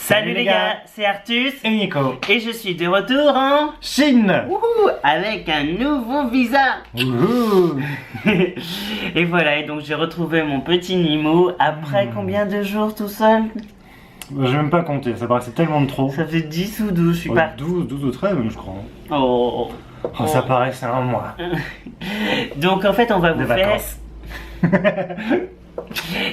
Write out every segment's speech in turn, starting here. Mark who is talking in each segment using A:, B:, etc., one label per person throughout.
A: Salut les gars, c'est Artus
B: et Nico.
A: Et je suis de retour en
B: Chine.
A: Wouhou, avec un nouveau visa.
B: Wouhou.
A: Et voilà, et donc j'ai retrouvé mon petit Nimo après combien de jours tout seul?
B: Je vais même pas compter, ça paraissait tellement de trop.
A: Ça fait 10 ou 12, je suis pas...
B: 12 ou 13 même je crois.
A: Oh,
B: Oh, ça paraissait un mois.
A: Donc en fait on va vous faire...
B: vacances.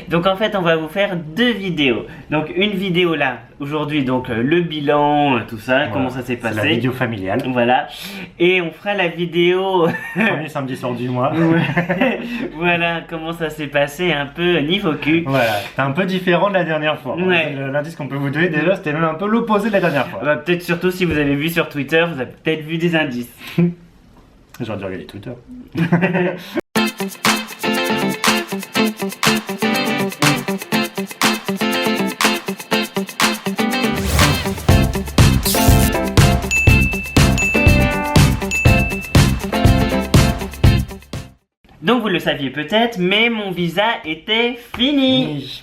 A: Donc en fait on va vous faire deux vidéos. Donc une vidéo là, aujourd'hui, donc le bilan, tout ça,
B: Voilà.
A: comment ça s'est passé.
B: C'est la vidéo familiale.
A: Voilà. Et on fera la vidéo...
B: Premier samedi soir du mois.
A: Voilà comment ça s'est passé un peu niveau cul.
B: Voilà, c'était un peu différent de la dernière fois.
A: Ouais.
B: L'indice qu'on peut vous donner déjà, c'était même un peu l'opposé de la dernière fois.
A: Bah, peut-être surtout si vous avez vu sur Twitter, vous avez peut-être vu des indices.
B: J'aurais dû regarder Twitter.
A: Donc vous le saviez peut-être, mais mon visa était fini.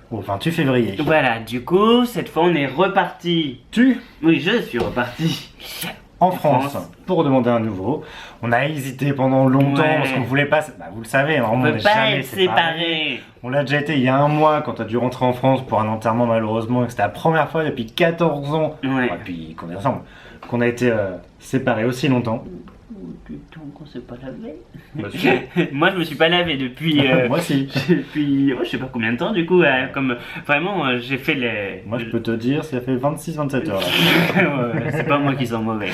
B: Au 28 février.
A: Voilà, du coup, cette fois on est reparti. Oui, je suis reparti.
B: En France, pour demander un nouveau. On a hésité pendant longtemps
A: Ouais.
B: parce qu'on voulait pas. Bah, vous le savez,
A: On
B: on
A: peut
B: n'est
A: pas
B: jamais
A: être
B: séparés.
A: séparés.
B: On l'a déjà été il y a un mois quand t'as dû rentrer en France pour un enterrement malheureusement et que c'était la première fois depuis 14 ans,
A: Ouais.
B: depuis qu'on est ensemble, qu'on a été séparés aussi longtemps.
A: Putain, qu'on s'est pas lavé.
B: Bah, si.
A: Moi je me suis pas lavé depuis...
B: Moi aussi.
A: depuis je sais pas combien de temps du coup, comme vraiment j'ai fait les...
B: Moi je peux te dire, ça fait 26-27 heures là.
A: Ouais, c'est pas moi qui sens mauvais.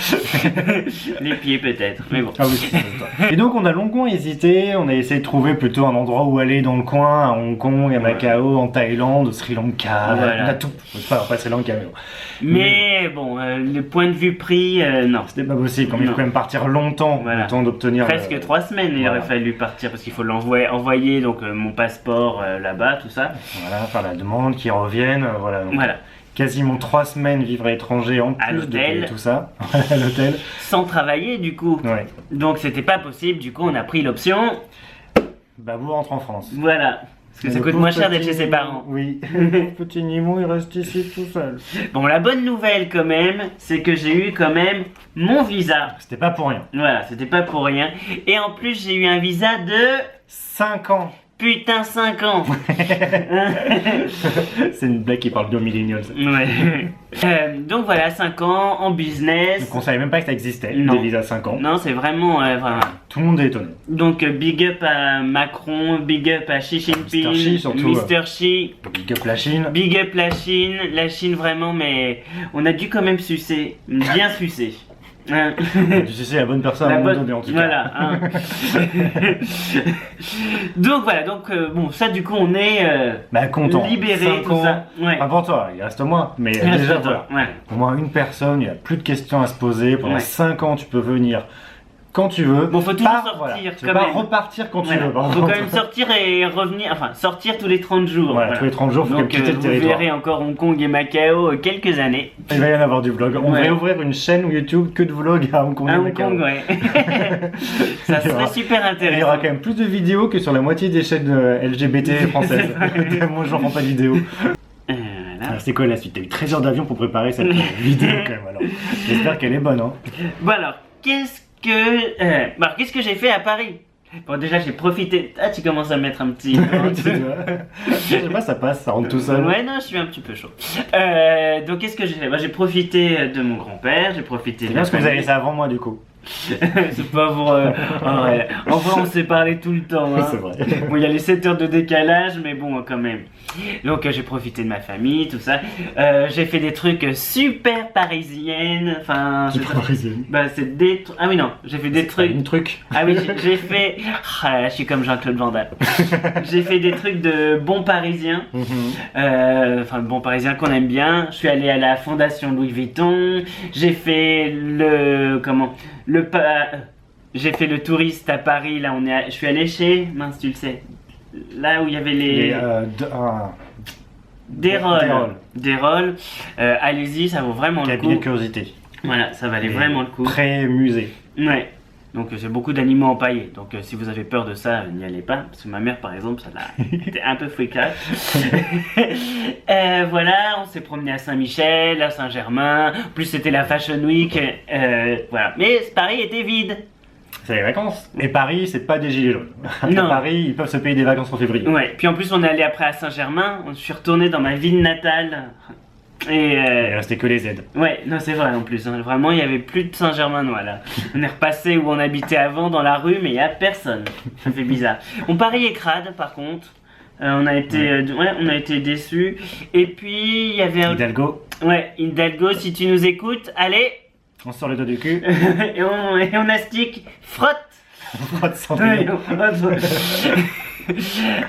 A: Les pieds peut-être, mais bon.
B: Ah oui, c'est ça. Et donc on a longuement hésité, on a essayé de trouver plutôt un endroit où aller dans le coin, à Hong Kong, à Macao, en Thaïlande, au Sri Lanka,
A: Voilà.
B: on a tout. Enfin, pas Sri Lanka mais bon.
A: Mais bon, le point de vue prix, non.
B: C'était pas possible, comme il faut
A: Non.
B: quand même partir longtemps,
A: Voilà.
B: le temps d'obtenir...
A: Presque 3 semaines il
B: voilà.
A: aurait fallu partir parce qu'il faut envoyer donc mon passeport là-bas, tout ça.
B: Voilà, faire la demande, qu'ils reviennent, voilà. Donc,
A: Voilà,
B: quasiment 3 semaines vivre à l'étranger en
A: À
B: plus de
A: l'hôtel.
B: payer tout ça. À l'hôtel.
A: sans travailler du coup.
B: Ouais.
A: Donc c'était pas possible, du coup on a pris l'option,
B: Bah vous rentrez en France.
A: voilà. Parce que ça coûte moins cher d'être chez ses parents.
B: Oui. Le petit Nimo il reste ici tout seul.
A: Bon, la bonne nouvelle quand même, c'est que j'ai eu quand même mon visa.
B: C'était pas pour rien.
A: Voilà, c'était pas pour rien. Et en plus j'ai eu un visa de...
B: 5 ans.
A: Putain 5 ans.
B: C'est une blague qui parle de millennials.
A: Ouais. Donc voilà, 5 ans en business.
B: Donc on savait même pas que ça existait,
A: Non.
B: des visas 5 ans.
A: Non, c'est vraiment, vraiment.
B: Tout le monde est étonné.
A: Donc big up à Macron, big up à Xi Jinping,
B: Mr. Xi, surtout,
A: Mr. Xi,
B: Big up la Chine.
A: big up la Chine vraiment, mais on a dû quand même sucer, bien sucer. Hein.
B: Tu sais, c'est la bonne personne à
A: La
B: un moment
A: bonne-
B: donné en tout
A: voilà, hein. Donc voilà, donc bon, ça du coup on est
B: cas. Bah content.
A: libéré,
B: 5
A: tout
B: ans.
A: ça. Ouais.
B: Pas pour toi, il reste moins. Mais
A: Il reste
B: déjà
A: pas toi.
B: voilà.
A: Ouais.
B: Au moins une personne, il n'y a plus de questions à se poser. Pendant
A: Ouais.
B: 5 ans, tu peux venir quand tu veux.
A: Bon, faut toujours
B: Pas-
A: sortir
B: voilà. Tu
A: quand
B: peux pas
A: même.
B: repartir quand tu
A: Voilà.
B: veux. par
A: Faut
B: contre.
A: quand même sortir et revenir, enfin sortir tous les 30 jours.
B: Voilà, tous les 30 jours, faut
A: Donc
B: quitter le
A: vous
B: territoire.
A: verrez encore Hong Kong et Macao quelques années.
B: Il va y en avoir du vlog. On
A: Ouais.
B: va ouvrir une chaîne YouTube que de vlogs à Hong Kong. et
A: À Hong
B: Macao.
A: Kong, ouais. Ça
B: Il y aura-
A: serait super
B: Et il y aura
A: intéressant.
B: quand même plus de vidéos que sur la moitié des chaînes LGBT françaises. Moi, je font pas de vidéos.
A: Voilà.
B: Ah, c'est quoi la suite? T'as eu 13 heures d'avion pour préparer cette vidéo quand même. Alors, j'espère qu'elle est bonne. Hein.
A: Bon alors, qu'est-ce que j'ai fait à Paris? Bon déjà j'ai profité. Ah tu commences à mettre un petit.
B: Tu vois. Je sais pas, ça passe, ça rentre tout seul.
A: Ouais non je suis un petit peu chaud. Donc qu'est-ce que j'ai fait? Bah, j'ai profité de mon grand-père, j'ai profité
B: C'est
A: de
B: bien
A: ma
B: parce que vous avez
A: famille.
B: ça avant moi du coup.
A: C'est pas pour... en vrai, on s'est parlé tout le temps. Hein.
B: C'est vrai.
A: Bon, il y a les 7 heures de décalage, mais bon, quand même. Donc, j'ai profité de ma famille, tout ça. J'ai fait des trucs super parisiennes. Enfin,
B: C'est
A: je-
B: pas parisienne.
A: bah, c'est des trucs. Ah oui, non, j'ai fait des trucs.
B: Une truc.
A: Ah oui, j'ai fait. Ah là là, je suis comme Jean-Claude Van Damme. J'ai fait des trucs de bons parisiens. Enfin, le bon parisien qu'on aime bien. Je suis allé à la fondation Louis Vuitton. J'ai fait le. Comment J'ai fait le touriste à Paris. Là, je suis allé chez. Mince, tu le sais. Là où il y avait les. Des rôles. Des rôles. Allez-y, ça vaut vraiment le
B: Cabinet de
A: coup.
B: curiosité.
A: Voilà, ça valait vraiment le coup.
B: Très musée.
A: Ouais. Donc c'est beaucoup d'animaux empaillés. Donc si vous avez peur de ça, n'y allez pas. Parce que ma mère, par exemple, ça l'a été un peu freakade. Voilà, on s'est promené à Saint-Michel, à Saint-Germain. En plus, c'était la Fashion Week. Voilà. Mais Paris était vide.
B: C'est les vacances. Et Paris, c'est pas des gilets jaunes.
A: Non.
B: Paris, ils peuvent se payer des vacances en février.
A: Ouais. Puis en plus, on est allé après à Saint-Germain. Je suis retourné dans ma ville natale. Et
B: Il restait que les aides.
A: ouais, non, c'est vrai en plus. Hein. Vraiment, il n'y avait plus de Saint-Germainois là. On est repassé où on habitait avant dans la rue, mais il n'y a personne. Ça fait bizarre. On Paris est crade par contre. On a été déçus. Et puis il y avait un.
B: Hidalgo,
A: Ouais, Hidalgo, si tu nous écoutes, allez.
B: on sort les doigts du cul.
A: et on astique, frotte.
B: On frotte sans
A: Ouais,
B: doute.
A: on frotte.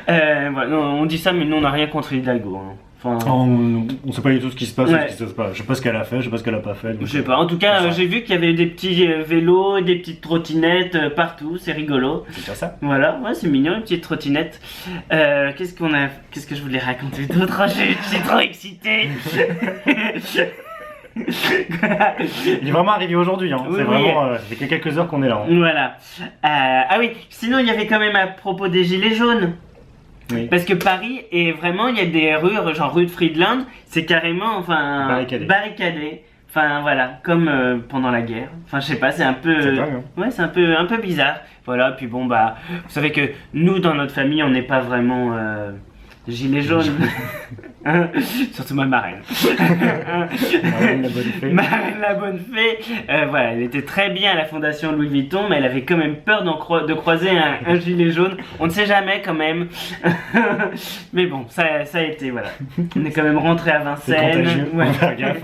A: Voilà, non, on dit ça, mais nous on n'a rien contre Hidalgo. Hein. Enfin,
B: On sait pas du tout ce qui se passe,
A: Ouais.
B: ce qui se passe pas. Je sais pas ce qu'elle a fait, je sais pas ce qu'elle a pas fait. donc,
A: je sais pas, en tout cas,
B: ça.
A: j'ai vu qu'il y avait des petits vélos, des petites trottinettes partout, c'est rigolo.
B: C'est déjà ça.
A: Voilà, ouais, c'est mignon, une petite trottinette. Qu'est-ce que je voulais raconter d'autre? Je suis trop excité.
B: Il est vraiment arrivé aujourd'hui, hein.
A: Oui,
B: C'est
A: oui.
B: vraiment. Ça fait que quelques heures qu'on est là. hein.
A: Voilà. Ah oui, sinon il y avait quand même à propos des gilets jaunes.
B: Oui.
A: Parce que Paris est vraiment, il y a des rues, genre rue de Friedland, c'est carrément, enfin, barricadé. Enfin voilà, comme pendant la guerre. Enfin je sais pas, c'est un peu,
B: C'est dingue, hein.
A: ouais, c'est un peu bizarre. Voilà, puis bon bah, vous savez que nous dans notre famille, on n'est pas vraiment gilets jaunes. Surtout ma marraine.
B: Marraine la bonne fée.
A: Marraine la bonne fée, voilà, elle était très bien à la fondation Louis Vuitton, mais elle avait quand même peur de croiser un gilet jaune. On ne sait jamais quand même. Mais bon, ça a été, voilà. On est quand même rentré à
B: C'est
A: Vincennes.
B: contagieux,
A: Ouais.
B: faut faire gaffe.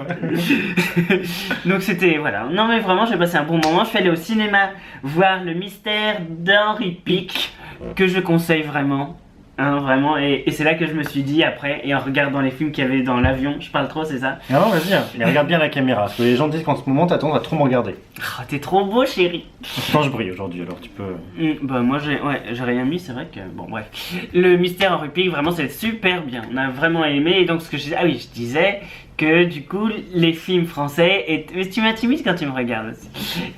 A: Donc c'était, voilà. Non mais vraiment, j'ai passé un bon moment. Je suis allé au cinéma voir Le Mystère d'Henri Pic, que je conseille vraiment. Hein, vraiment, et c'est là que je me suis dit après, et en regardant les films qu'il y avait dans l'avion, je parle trop, c'est ça?
B: Ah non, vas-y, hein. Mais regarde bien la caméra, parce que les gens disent qu'en ce moment t'as tendance à trop me regarder.
A: Oh, t'es trop beau, chérie.
B: Pourtant je brille aujourd'hui, alors tu peux.
A: Bah moi j'ai rien mis, c'est vrai que bon bref. Le Mystère Henri Pic, vraiment c'est super bien. On a vraiment aimé, et donc ce que je disais, ah oui, je disais que du coup les films français, mais tu m'intimides quand tu me regardes aussi,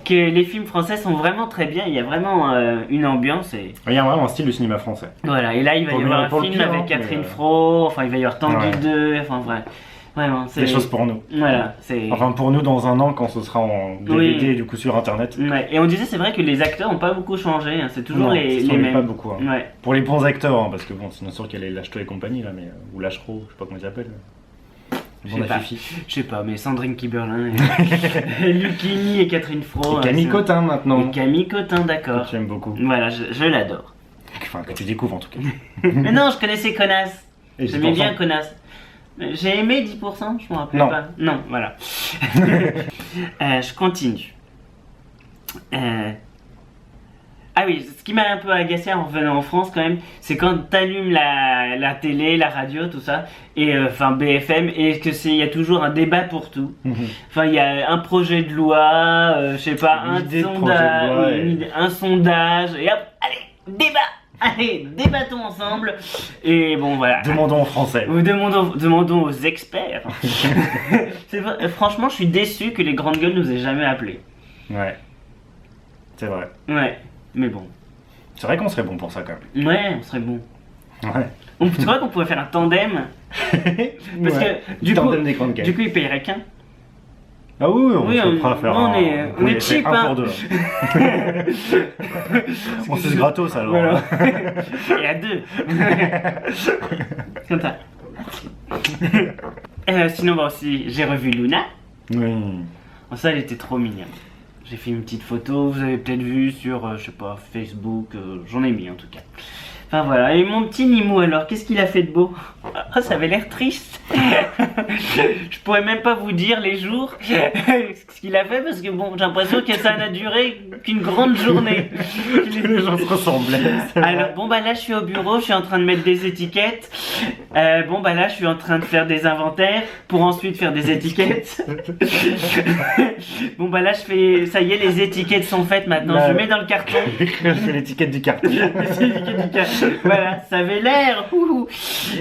A: que les films français sont vraiment très bien. Il y a vraiment une ambiance et
B: Il y a vraiment un style de cinéma français.
A: voilà. Et là il va y avoir
B: Pour
A: un
B: le
A: film
B: pire,
A: avec
B: hein,
A: Catherine
B: mais,
A: Fro, enfin il va y avoir Tanguy
B: Ouais.
A: 2, enfin vraiment c'est
B: Des choses pour nous.
A: Voilà, c'est
B: Enfin pour nous dans un an quand ce sera en DVD
A: Oui.
B: du coup sur internet.
A: ouais. Et on disait c'est vrai que les acteurs ont pas beaucoup changé, hein. C'est toujours
B: Non,
A: les
B: ça change
A: mêmes.
B: pas beaucoup. Hein.
A: Ouais.
B: Pour les bons acteurs, hein, parce que bon, sinon sûr qu'il y a les Lâchetot et compagnie là, mais ou Lâchereau, je sais pas comment ils s'appellent.
A: Je
B: Bon,
A: sais pas.
B: Fifi.
A: Je sais pas, mais Sandrine Kiberlin, et Lucchini et Catherine Fro.
B: Et Camille
A: c'est-
B: Cotin maintenant.
A: Et Camille Cotin,
B: Que
A: d'accord.
B: tu aimes beaucoup.
A: Voilà, je l'adore.
B: Enfin que tu découvres en tout cas.
A: Mais non, je connaissais Connasse.
B: Et
A: J'aimais
B: 10%.
A: bien Connasse. Mais j'ai aimé 10%, je m'en rappelle
B: Non.
A: pas. Non, voilà. Je continue. Ah oui, ce qui m'a un peu agacé en revenant en France quand même, c'est quand t'allumes la télé, la radio, tout ça, et enfin BFM, et que il y a toujours un débat pour tout. Enfin, il y a un projet de loi, je sais pas,
B: Une
A: un
B: idée de projet de
A: sondage,
B: loi, et-
A: un sondage, et hop, allez, débat, allez, débattons ensemble. Et bon, voilà.
B: Demandons en français.
A: Ou demandons aux experts. C'est vrai, franchement, je suis déçu que les grandes gueules nous aient jamais appelés.
B: Ouais. C'est vrai.
A: Ouais, mais bon.
B: C'est vrai qu'on serait bon pour ça quand même.
A: Ouais, on serait bon.
B: Ouais.
A: Tu vois qu'on pourrait faire un tandem. Parce
B: Ouais.
A: que du coup,
B: Tandem des grandes gueules.
A: il payerait qu'un.
B: Ah oui, on
A: Oui,
B: se
A: on-
B: prêt à faire
A: on
B: un...
A: est- on est
B: c'est
A: cheap,
B: un
A: hein.
B: pour deux. On suce gratos alors.
A: Voilà. Et à deux. Comme ça. Sinon, bah aussi, j'ai revu Luna.
B: Oui.
A: Oh, ça, elle était trop mignonne. J'ai fait une petite photo, vous avez peut-être vu sur, je sais pas, Facebook, j'en ai mis en tout cas. Enfin voilà, et mon petit Nimou alors, qu'est-ce qu'il a fait de beau? Oh, ça avait l'air triste. Je pourrais même pas vous dire les jours ce qu'il a fait parce que bon, j'ai l'impression que ça n'a duré qu'une grande journée.
B: Les gens se ressemblaient.
A: Alors bon bah là je suis au bureau, je suis en train de mettre des étiquettes. Bon bah là je suis en train de faire des inventaires pour ensuite faire des étiquettes. Bon bah là je fais, ça y est les étiquettes sont faites maintenant,
B: Là,
A: je mets dans le carton.
B: C'est l'étiquette du carton.
A: Les étiquettes du carton. Voilà, ça avait l'air. Ouhou.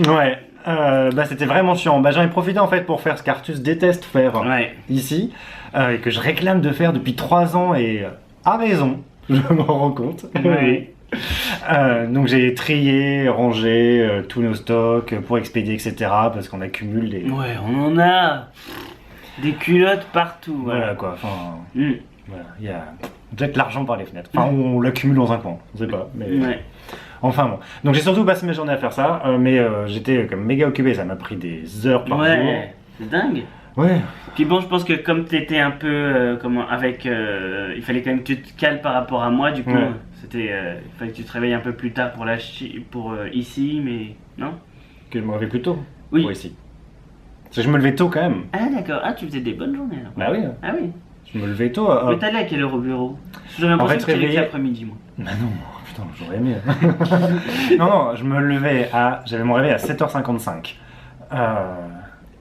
B: Ouais. Bah c'était vraiment chiant. Bah j'en ai profité en fait pour faire ce qu'Artus déteste faire
A: Ouais.
B: ici, et que je réclame de faire depuis 3 ans et à raison. je m'en rends compte.
A: Ouais.
B: Donc j'ai trié, rangé tous nos stocks pour expédier, etc. Parce qu'on accumule des...
A: Ouais, on en a des culottes partout.
B: Voilà quoi, enfin...
A: Mm.
B: Voilà, il y a... Jette l'argent par les fenêtres. Enfin, on l'accumule dans un coin, je sais pas. Mais...
A: Ouais.
B: Enfin bon. Donc j'ai surtout passé mes journées à faire ça, mais j'étais comme méga occupé, ça m'a pris des heures par jour.
A: Ouais, c'est dingue.
B: Ouais.
A: Puis bon, je pense que comme t'étais un peu il fallait quand même que tu te cales par rapport à moi, du coup,
B: Ouais.
A: il fallait que tu te réveilles un peu plus tard pour ici, mais non?
B: Que je me réveille plus tôt.
A: Oui.
B: Pour ici. Parce que je me levais tôt quand même.
A: Ah d'accord, ah tu faisais des bonnes journées alors.
B: Bah oui,
A: Ah oui.
B: je me levais tôt.
A: Mais t'allais à quelle heure au bureau? J'aurais l'impression
B: fait,
A: que tu allais
B: réveillé-
A: l'après-midi, moi.
B: Bah non, putain, j'aurais aimé. Non, je me levais j'avais mon réveil à 7h55.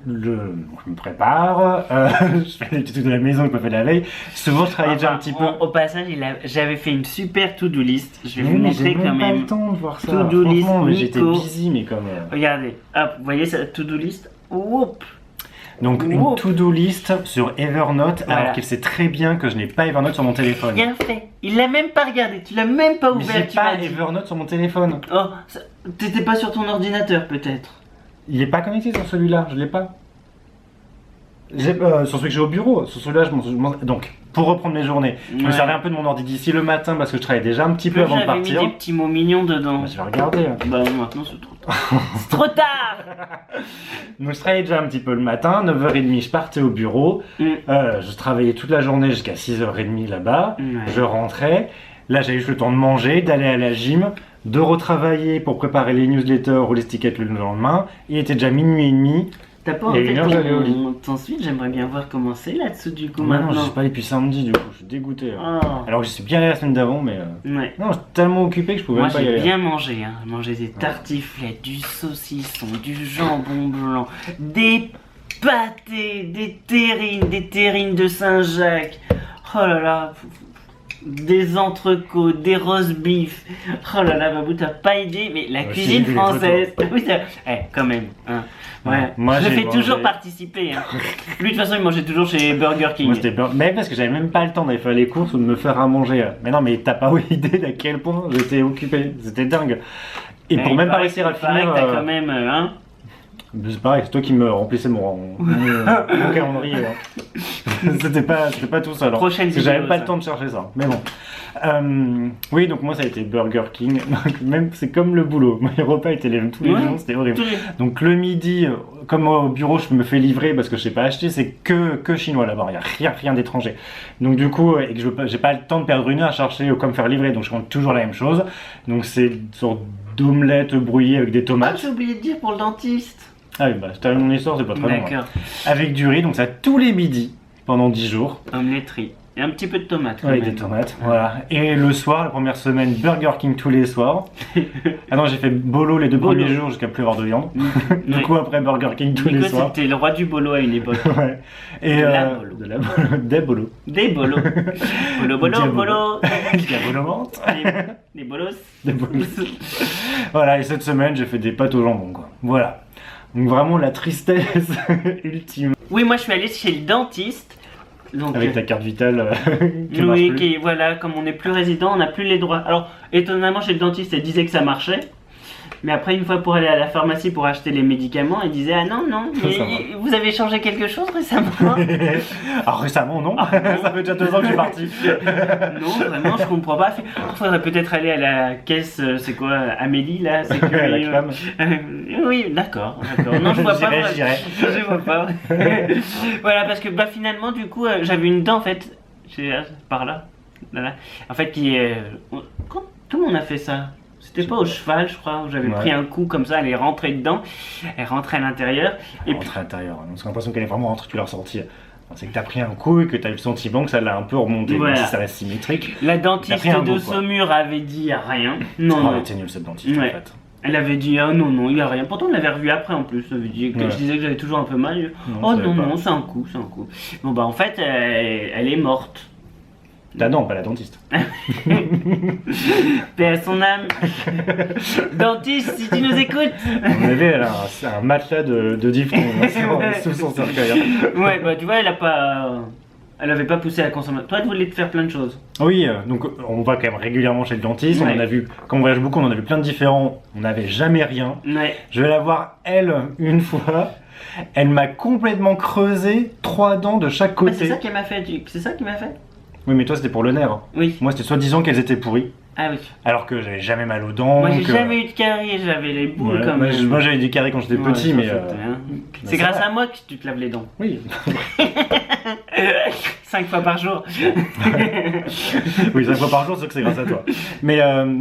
B: Je me prépare, je fais les petits trucs de la maison que je me fais la veille. Souvent, je travaillais déjà un petit peu.
A: Au passage, j'avais fait une super to-do list. Je vais
B: Mais
A: vous
B: oui, mais
A: montrer
B: j'ai
A: quand
B: même pas
A: même.
B: le temps de voir ça.
A: To-do list,
B: Franchement, mais j'étais
A: Nico.
B: busy, mais comme.
A: Regardez, hop, vous voyez cette to-do list? Whoop.
B: Donc, une
A: Wow.
B: to-do list sur Evernote,
A: Voilà.
B: alors qu'il sait très bien que je n'ai pas Evernote sur mon téléphone.
A: Bien fait. Il l'a même pas regardé. Tu l'as même pas
B: Mais
A: ouvert.
B: j'ai
A: Tu
B: pas
A: m'as dit.
B: Evernote sur mon téléphone.
A: Oh, t'étais pas sur ton ordinateur peut-être.
B: Il est pas connecté sur celui-là, je l'ai pas. Sur celui que j'ai au bureau, sur celui-là, donc, pour reprendre mes journées, je me
A: Ouais.
B: servais un peu de mon ordi d'ici le matin parce que je travaillais déjà un petit peu avant de
A: J'avais mis
B: partir.
A: des petits mots mignons dedans.
B: Bah, je vais regarder. Hein.
A: Bah maintenant c'est trop tard. C'est trop tard.
B: Donc, je travaillais déjà un petit peu le matin, 9h30, je partais au bureau.
A: Mm.
B: Je travaillais toute la journée jusqu'à 6h30 là-bas.
A: Ouais.
B: Je rentrais. Là, j'avais juste le temps de manger, d'aller à la gym, de retravailler pour préparer les newsletters ou les tickets le lendemain. Il était déjà minuit et demi.
A: T'as pas
B: Et
A: enlevé
B: une heure, j'allais au lit.
A: ton suite? J'aimerais bien voir comment c'est là-dessous du coup
B: Maintenant, je
A: maintenant.
B: suis pas allé depuis samedi, du coup, je suis dégoûté.
A: Oh.
B: Alors que je suis bien allé la semaine d'avant, mais
A: Ouais.
B: non, j'étais tellement occupé que je pouvais
A: Moi
B: même pas y
A: j'ai
B: aller.
A: bien mangé, hein. J'ai mangé des tartiflettes, du saucisson, du jambon blanc, des pâtés, des terrines de Saint-Jacques. Oh là là, des entrecôtes, des roast beef. Oh là là, Babou, t'as pas idée, mais la
B: Ouais,
A: cuisine
B: j'ai vu les
A: française. Oui, quand même. Hein. Ouais.
B: Ouais, moi,
A: je le
B: j'ai
A: fais toujours
B: mangé.
A: participer. Hein. Lui, de toute façon, il mangeait toujours chez Burger King.
B: Moi, c'était bien. Mais parce que j'avais même pas le temps d'aller faire les courses ou de me faire à manger. Mais non, mais t'as pas idée d'à quel point j'étais occupé. C'était dingue. Et pour
A: il
B: même pas
A: paraît-
B: réussir à
A: il paraît
B: finir.
A: que t'as quand même, hein.
B: C'est pareil, c'est toi qui me remplissais mon calendrier. Hein. C'était pas tout seul. Hein.
A: Prochaine
B: Parce que j'avais
A: vidéo,
B: pas
A: ça.
B: le temps de chercher ça. Mais bon. Oui, donc moi ça a été Burger King. Même c'est comme le boulot. Mes repas étaient les mêmes tous les
A: Ouais.
B: jours, c'était horrible.
A: Tous les-
B: Donc le midi, comme au bureau je me fais livrer parce que je sais pas acheter, c'est que chinois là-bas, il y a rien d'étranger. Donc du coup, et que j'ai pas le temps de perdre une heure à chercher quoi me faire livrer, donc je prends toujours la même chose. Donc c'est une sorte d'omelette brouillée avec des
A: Ah,
B: tomates.
A: j'ai oublié de dire pour le dentiste.
B: Ah oui, bah je termine mon histoire, c'est pas très long. hein.
A: D'accord.
B: Avec du riz, donc ça tous les midis pendant 10 jours.
A: Omeletterie. Et un petit peu de tomate. quand
B: Avec
A: même.
B: des tomates, voilà. Et le soir, la première semaine, Burger King tous les soirs. Ah non, j'ai fait bolo les 2
A: Bolo.
B: premiers jours jusqu'à plus avoir de viande. Du
A: Ouais.
B: coup, après Burger King tous les
A: Nico,
B: soirs.
A: c'était le roi du bolo à une époque.
B: Ouais. Et
A: De la bolo.
B: de la bolo. Des bolos.
A: Des bolos. Bolo,
B: Diabolo.
A: bolo.
B: Diabolomante.
A: Des bolos.
B: Des bolos. Voilà, et cette semaine, j'ai fait des pâtes au jambon, quoi. Voilà. Donc vraiment la tristesse ultime.
A: Oui, moi je suis allée chez le dentiste. Donc,
B: Avec ta carte vitale qui marche
A: oui,
B: plus.
A: voilà, comme on n'est plus résident, on n'a plus les droits. Alors, étonnamment, chez le dentiste, elle disait que ça marchait. Mais après, une fois pour aller à la pharmacie pour acheter les médicaments, elle disait ah non, mais
B: Ça va.
A: vous avez changé quelque chose récemment?
B: Alors récemment, non.
A: Ah, non.
B: Ça fait déjà 2 ans que je suis parti.
A: Non, vraiment, je comprends pas. Il faudrait peut-être aller à la caisse, c'est quoi, Amélie là c'est que,
B: La clame.
A: Oui, d'accord. Non, je vois pas.
B: J'irai.
A: Je vois pas. Voilà, parce que bah, finalement, du coup, j'avais une dent en fait, par là. Voilà. En fait, comment on a fait ça? C'était pas au cheval, je crois, où j'avais
B: Ouais.
A: pris un coup comme ça, elle est rentrée dedans, elle rentrait à l'intérieur. Et puis,
B: Rentrer à l'intérieur. Donc c'est l'impression qu'elle est vraiment rentrée, tu l'as ressorti. C'est que t'as pris un coup et que t'as eu le sentiment que ça l'a un peu remonté.
A: Voilà.
B: Même si ça reste symétrique.
A: la
B: T'as
A: dentiste
B: pris un
A: de
B: bout, quoi.
A: Saumur avait dit rien. Non,
B: Oh,
A: non.
B: elle était nulle cette dentiste
A: Ouais.
B: en fait.
A: Elle avait dit ah non, il y a rien. Pourtant, on l'avait revu après en plus. Ça veut dire que
B: Ouais.
A: je disais que j'avais toujours un peu mal.
B: Non,
A: Oh
B: ça va
A: non,
B: pas.
A: non, c'est un coup. Bon, bah en fait, elle est morte.
B: Ta dent, pas la dentiste.
A: Paix à son âme. Dentiste, si tu nous écoutes.
B: On avait elle a un matelas de diphtongue hein, sous son cercueil. Hein.
A: Ouais, bah tu vois, elle a pas. Elle avait pas poussé la consommation. Toi, elle voulait te faire plein de choses.
B: Oui, donc on va quand même régulièrement chez le dentiste.
A: Ouais.
B: On en a vu, quand on voyage beaucoup, on en a vu plein de différents. On n'avait jamais rien.
A: Ouais.
B: Je vais la voir, elle, une fois. Elle m'a complètement creusé 3 dents de chaque
A: Ah,
B: côté.
A: c'est ça qui m'a fait. C'est ça qui m'a fait.
B: Oui, mais toi, c'était pour le nerf.
A: Oui.
B: Moi, c'était soi-disant qu'elles étaient pourries.
A: Ah oui.
B: Alors que j'avais jamais mal aux dents.
A: Moi, j'ai
B: que-
A: jamais eu de caries. J'avais les boules
B: Ouais,
A: comme.
B: moi, j'avais des caries quand j'étais
A: Ouais,
B: petit,
A: ça
B: mais.
A: fait rien. C'est
B: c'est
A: grâce
B: vrai.
A: à moi que tu te laves les dents.
B: Oui.
A: 5 fois par jour.
B: Oui, 5 fois par jour, c'est sûr que c'est grâce à toi. Mais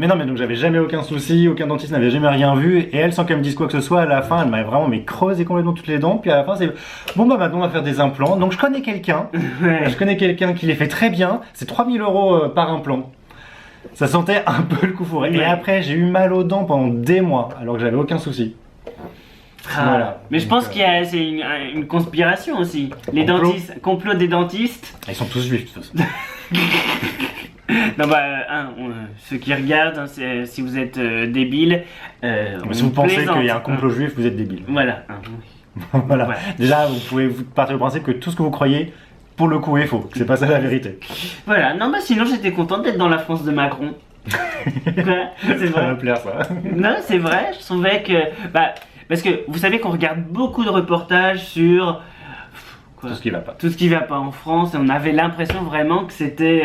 B: non, mais donc j'avais jamais aucun souci, aucun dentiste n'avait jamais rien vu. Et elle, sans qu'elle me dise quoi que ce soit, à la fin, elle m'avait vraiment creusé complètement toutes les dents. Puis à la fin, c'est bon, bah maintenant on va faire des implants. Donc je connais quelqu'un.
A: Ouais.
B: Je connais quelqu'un qui les fait très bien. C'est 3000 € par implant. Ça sentait un peu le coup fourré. Et
A: Ouais.
B: après, j'ai eu mal aux dents pendant des mois, alors que j'avais aucun souci.
A: Ah.
B: Voilà.
A: Mais je
B: Donc,
A: pense qu'il y a c'est une conspiration aussi. Les
B: Complot.
A: dentistes, complot des dentistes.
B: Ils sont tous juifs, de toute façon.
A: Non bah ceux qui regardent, hein, si vous êtes débiles,
B: Mais si vous pensez qu'il y a un complot juif, vous êtes débile.
A: Voilà.
B: Voilà.
A: Ouais.
B: Déjà, vous pouvez partir du principe que tout ce que vous croyez, pour le coup, est faux. C'est pas ça la vérité.
A: Voilà. Non bah sinon j'étais contente d'être dans la France de Macron. Quoi C'est
B: Ça va
A: vrai.
B: me plaire, ça.
A: Non c'est vrai. Je trouvais que parce que vous savez qu'on regarde beaucoup de reportages sur quoi,
B: Tout ce qui va pas.
A: tout ce qui va pas en France et on avait l'impression vraiment que c'était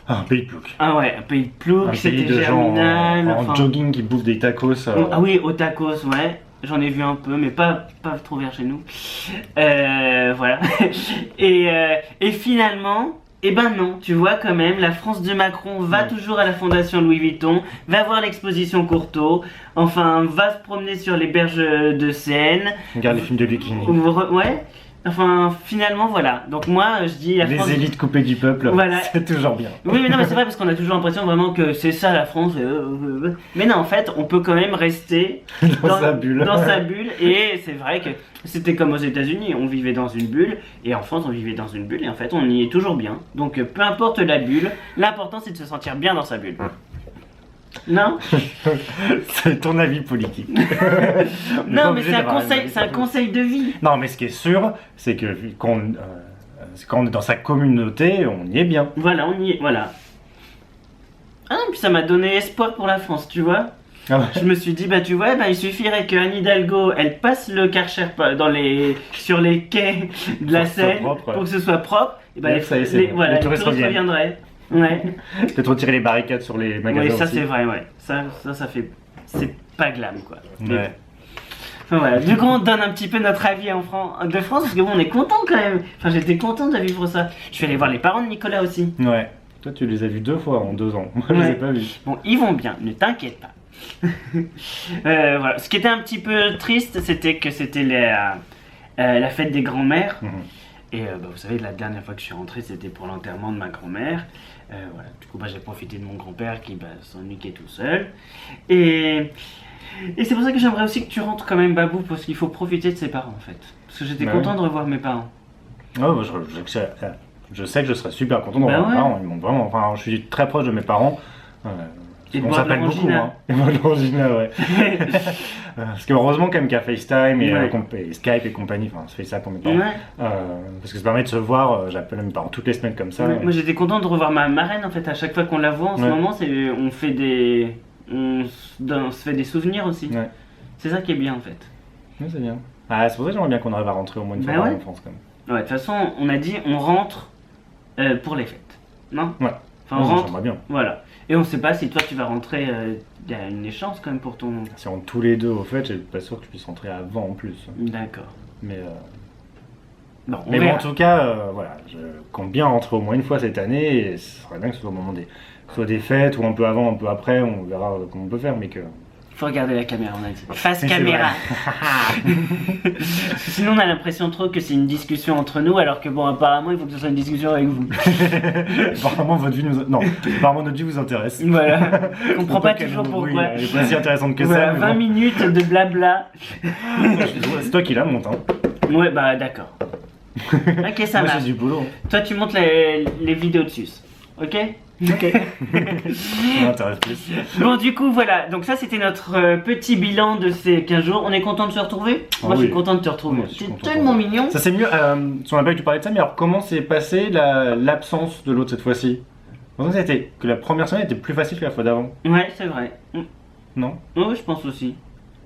B: Ah, un pays de plouc.
A: un pays de plouc,
B: Un
A: que c'était
B: pays de gens
A: germinal.
B: en
A: enfin-
B: jogging qui bouffent des tacos.
A: Ah oui, au tacos, ouais. J'en ai vu un peu, mais pas trop vers chez nous. Voilà. Et finalement, eh ben non, tu vois quand même, la France de Macron va
B: Ouais.
A: toujours à la Fondation Louis Vuitton, va voir l'exposition Courtauld, enfin va se promener sur les berges de Seine.
B: Regarde les films de Lucchini.
A: Ouais. Enfin, finalement, voilà. Donc moi, je dis la France...
B: Les élites coupées du peuple,
A: Voilà.
B: c'est toujours bien.
A: Oui, mais non, mais c'est vrai parce qu'on a toujours l'impression vraiment que c'est ça la France. Mais non, en fait, on peut quand même rester
B: Dans sa bulle.
A: Dans sa bulle. Et c'est vrai que c'était comme aux États-Unis, on vivait dans une bulle, et en France, on vivait dans une bulle, et en fait, on y est toujours bien. Donc, peu importe la bulle, l'important c'est de se sentir bien dans sa bulle. Non?
B: C'est ton avis politique.
A: Non, mais c'est un conseil de vie.
B: Non, mais ce qui est sûr, c'est que quand on est dans sa communauté, on y est bien.
A: Voilà, on y est. Voilà. Ah non, puis ça m'a donné espoir pour la France, tu vois.
B: Ah ouais.
A: Je me suis dit, bah tu vois, bah, il suffirait que Anne Hidalgo, elle passe le Karcher sur les quais de la
B: Pour que ce soit
A: Seine,
B: propre, ouais.
A: pour que ce soit propre, et bah,
B: Ouais, ça y est, c'est bon.
A: voilà,
B: Les
A: les
B: touristes
A: touristes
B: reviennent.
A: reviendraient. Ouais,
B: Peut-être retirer les barricades sur les magasins
A: ouais, ça
B: aussi.
A: c'est vrai, ouais. Ça fait. C'est pas glam, quoi. Mais-
B: Ouais.
A: Enfin, voilà. Du coup, on donne un petit peu notre avis de France, parce que bon, on est content quand même. Enfin, j'étais content de vivre ça. Je suis allé voir les parents de Nicolas aussi.
B: Ouais. Toi, tu les as vus 2 fois en 2 ans. Moi, je
A: Ouais.
B: les ai pas vus.
A: Bon, ils vont bien, ne t'inquiète pas. Voilà. Ce qui était un petit peu triste, c'était que c'était la fête des grands-mères.
B: Mhm.
A: Et bah, vous savez, la dernière fois que je suis rentré, c'était pour l'enterrement de ma grand-mère. Voilà. Du coup, bah, j'ai profité de mon grand-père qui s'ennuquait tout seul. Et c'est pour ça que j'aimerais aussi que tu rentres quand même, Babou, parce qu'il faut profiter de ses parents en fait. Parce que j'étais
B: Bah
A: content de revoir mes parents.
B: Ouais, bah, je sais que je serais super content de
A: Bah
B: revoir mes
A: ouais.
B: parents. Ils m'ont vraiment. Enfin, je suis très proche de mes parents.
A: Et de
B: on
A: boire de
B: s'appelle beaucoup,
A: l'orangina.
B: hein. Et boire de l'orangina, ouais. Parce que heureusement quand même qu'il y a FaceTime et,
A: Ouais.
B: et Skype et compagnie. Enfin, c'est fait ça pour mes parents.
A: Ouais.
B: Parce que ça permet de se voir. J'appelle mes parents toutes les semaines comme ça.
A: Ouais, moi j'étais content de revoir ma marraine en fait. À chaque fois qu'on la voit en ce
B: Ouais.
A: moment, on fait des. On se fait des souvenirs aussi.
B: Ouais.
A: C'est ça qui est bien en fait.
B: Ouais, c'est bien. Ah, c'est pour ça que j'aimerais bien qu'on arrive à rentrer au moins une fois
A: Bah
B: par an
A: ouais.
B: en France quand même.
A: Ouais, de toute façon, on a dit on rentre pour les fêtes. Non?
B: Ouais.
A: Enfin, on
B: Ouais,
A: rentre.
B: j'aimerais bien.
A: Voilà. Et on sait pas si toi tu vas rentrer. Il y a une échéance quand même pour ton.
B: Si on rentre tous les deux au fait, je suis pas sûr que je puisse rentrer avant en plus.
A: D'accord.
B: Mais,
A: Bon, on
B: mais bon,
A: verra.
B: en tout cas, voilà, je compte bien rentrer au moins une fois cette année. Et ce serait bien que ce soit au moment soit des fêtes ou un peu avant, un peu après. On verra comment on peut faire, mais que.
A: Faut regarder la caméra, on a dit. Face
B: Mais c'est
A: caméra. Sinon, on a l'impression trop que c'est une discussion entre nous, alors que bon, apparemment, il faut que ce soit une discussion avec vous.
B: Apparemment, votre vie non, apparemment notre vie vous intéresse.
A: Voilà. Je comprends pas
B: qu'elle
A: toujours
B: nous-
A: pourquoi.
B: Oui, elle est pas si intéressante que
A: Voilà,
B: ça. mais
A: 20
B: bon.
A: minutes de blabla.
B: C'est toi qui la monte, hein.
A: Ouais, bah d'accord. Ok, ça
B: Moi,
A: marche.
B: j'ai du boulot.
A: Toi, tu montes les vidéos dessus. Ok?
B: Ok. Ça m'intéresse plus.
A: Bon, du coup, voilà. Donc ça, c'était notre petit bilan de ces 15 jours. On est content de se retrouver?
B: Ah
A: Moi, je
B: oui.
A: suis content de te retrouver.
B: Oui, je suis
A: C'est
B: content
A: tellement
B: de
A: mignon.
B: Ça c'est mieux, on n'a pas eu tu parlais de ça, mais alors comment s'est passée l'absence de l'autre cette fois-ci? Je pense que la première semaine était plus facile que la fois d'avant,
A: Ouais, c'est vrai.
B: non?
A: Oui, je pense aussi.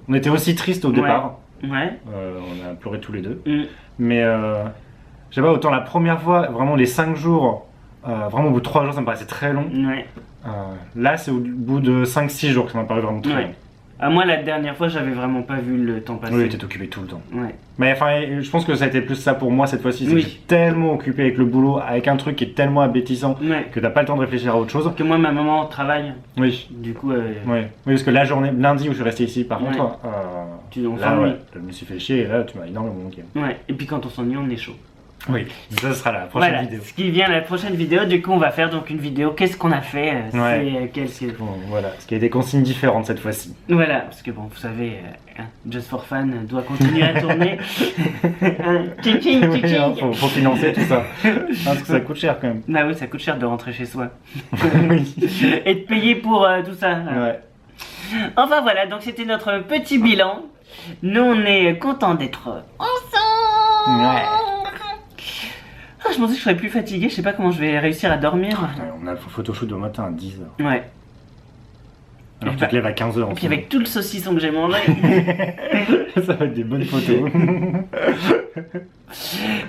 B: On était aussi tristes au départ,
A: Ouais.
B: on a pleuré tous les deux,
A: Mm.
B: mais je sais pas, autant la première fois, vraiment les 5 jours, vraiment au bout de 3 jours ça me paraissait très long.
A: Ouais.
B: Là c'est au bout de 5-6 jours que ça m'a paru vraiment très
A: Ouais.
B: long.
A: Moi, la dernière fois, j'avais vraiment pas vu le temps passer.
B: Oui, t'es occupé tout le temps.
A: Ouais.
B: Mais enfin, je pense que ça a été plus ça pour moi cette fois-ci, c'est
A: Oui.
B: que j'étais tellement occupé avec le boulot, avec un truc qui est tellement abétissant,
A: Ouais.
B: que t'as pas le temps de réfléchir à autre chose.
A: Que moi, ma maman travaille.
B: Oui.
A: Du coup,
B: Oui, oui, parce que la journée, lundi où je suis resté ici, par
A: Ouais.
B: contre,
A: on
B: là,
A: s'ennuie.
B: ouais, je me suis fait chier et là, tu m'as énormément manqué.
A: Ouais. Et puis quand on s'ennuie, on est chaud.
B: Oui, mais ça sera la prochaine
A: Voilà.
B: vidéo.
A: Ce qui vient la prochaine vidéo, du coup, on va faire donc une vidéo. Qu'est-ce qu'on a fait?
B: Ouais.
A: C'est
B: Bon, voilà, parce qu'il y a des consignes différentes cette fois-ci.
A: Voilà, parce que bon, vous savez, Just for Fun doit continuer à tourner. Tching,
B: Oui,
A: tching.
B: hein, faut financer tout ça. Parce que ça coûte cher quand même.
A: Bah oui, ça coûte cher de rentrer chez soi.
B: Oui.
A: Et de payer pour tout ça.
B: Ouais.
A: Enfin voilà, donc c'était notre petit bilan. Nous, on est contents d'être ensemble.
B: Ouais.
A: Ah, je pensais que je serais plus fatiguée, je sais pas comment je vais réussir à dormir.
B: Ouais, on a le photoshoot demain matin à 10h.
A: Ouais.
B: Alors
A: Et
B: tu te lèves à 15h.
A: Et puis avec tout le saucisson que j'ai mangé.
B: Ça va être des bonnes photos.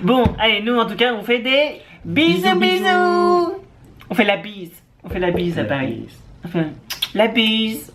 A: Bon, allez, nous en tout cas, on fait des bisous bisous. On fait la bise. On fait la bise à Paris. On fait la bise.